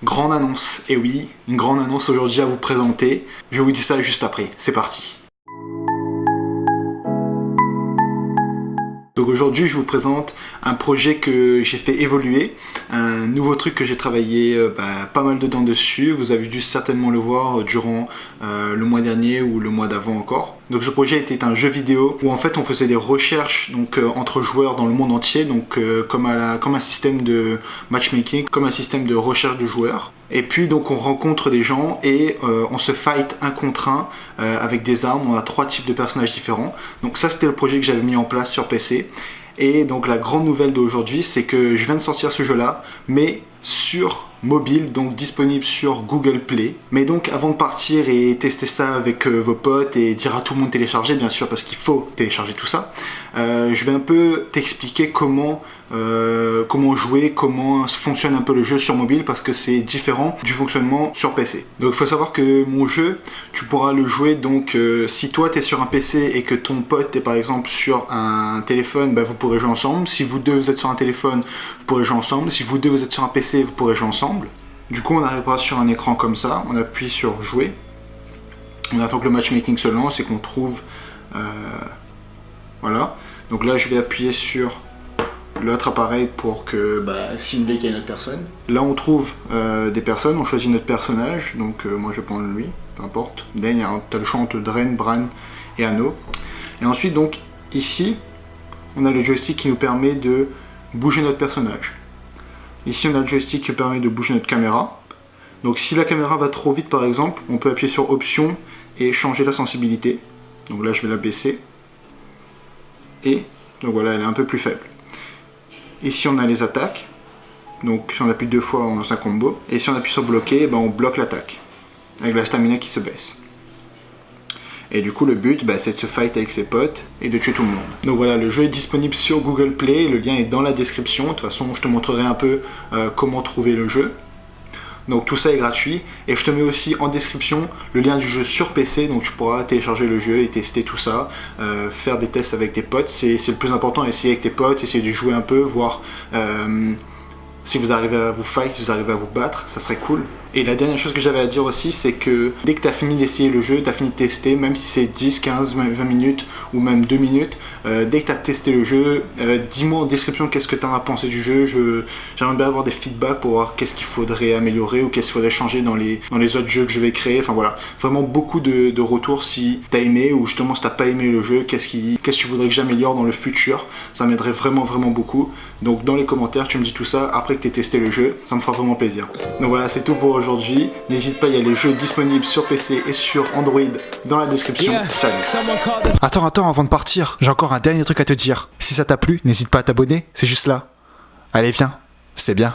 Grande annonce, et oui, une grande annonce aujourd'hui à vous présenter. Je vous dis ça juste après, c'est parti. Donc aujourd'hui, je vous présente un projet que j'ai fait évoluer, un nouveau truc que j'ai travaillé pas mal de temps dessus. Vous avez dû certainement le voir durant le mois dernier ou le mois d'avant encore. Donc ce projet était un jeu vidéo où en fait on faisait des recherches entre joueurs dans le monde entier, comme un système de matchmaking, comme un système de recherche de joueurs. Et puis donc on rencontre des gens et on se fight un contre un avec des armes. On a 3 types de personnages différents. Donc ça c'était le projet que j'avais mis en place sur PC. Et donc la grande nouvelle d'aujourd'hui, c'est que je viens de sortir ce jeu-là, mais sur mobile, donc disponible sur Google Play. Mais donc avant de partir et tester ça avec vos potes et dire à tout le monde de télécharger, bien sûr, parce qu'il faut télécharger tout ça, je vais un peu t'expliquer comment jouer, comment fonctionne un peu le jeu sur mobile, parce que c'est différent du fonctionnement sur PC. Donc il faut savoir que mon jeu, tu pourras le jouer donc si toi tu es sur un PC et que ton pote est par exemple sur un téléphone, vous pourrez jouer ensemble. Si vous deux vous êtes sur un téléphone, vous pourrez jouer ensemble. Si vous deux vous êtes sur un PC, vous pourrez jouer ensemble. Du coup on arrivera sur un écran comme ça, on appuie sur jouer, on attend que le matchmaking se lance et qu'on trouve voilà. Donc là je vais appuyer sur l'autre appareil pour que simuler qu'il y a une autre personne. Là on trouve des personnes, on choisit notre personnage, donc moi je vais prendre lui, peu importe. Dane, tu as le choix entre Drain, Bran et Anno. Et ensuite donc ici on a le joystick qui nous permet de bouger notre personnage. Ici on a le joystick qui permet de bouger notre caméra. Donc si la caméra va trop vite par exemple, on peut appuyer sur option et changer la sensibilité. Donc là je vais la baisser. Et donc voilà, elle est un peu plus faible. Ici on a les attaques. Donc si on appuie 2 fois on lance un combo. Et si on appuie sur bloquer, on bloque l'attaque. Avec la stamina qui se baisse. Et du coup le but c'est de se fight avec ses potes et de tuer tout le monde. Donc voilà, le jeu est disponible sur Google Play, le lien est dans la description. De toute façon je te montrerai un peu comment trouver le jeu. Donc tout ça est gratuit et je te mets aussi en description le lien du jeu sur PC, donc tu pourras télécharger le jeu et tester tout ça, faire des tests avec tes potes, c'est le plus important, essayer avec tes potes, essayer de jouer un peu, voir si vous arrivez à vous fight, si vous arrivez à vous battre, ça serait cool. Et la dernière chose que j'avais à dire aussi, c'est que dès que tu as fini d'essayer le jeu, tu as fini de tester, même si c'est 10, 15, 20 minutes ou même 2 minutes, dès que tu as testé le jeu, dis-moi en description qu'est-ce que tu en as pensé du jeu. J'aimerais bien avoir des feedbacks pour voir qu'est-ce qu'il faudrait améliorer ou qu'est-ce qu'il faudrait changer dans les autres jeux que je vais créer. Enfin voilà, vraiment beaucoup de retours si tu as aimé ou justement si tu n'as pas aimé le jeu, qu'est-ce que tu voudrais que j'améliore dans le futur. Ça m'aiderait vraiment beaucoup. Donc dans les commentaires, tu me dis tout ça après que tu aies testé le jeu, ça me fera vraiment plaisir. Donc voilà, c'est tout pour aujourd'hui. N'hésite pas, il y a les jeux disponibles sur PC et sur Android dans la description. Salut. Attends, avant de partir, j'ai encore un dernier truc à te dire. Si ça t'a plu, n'hésite pas à t'abonner, c'est juste là. Allez, viens, c'est bien.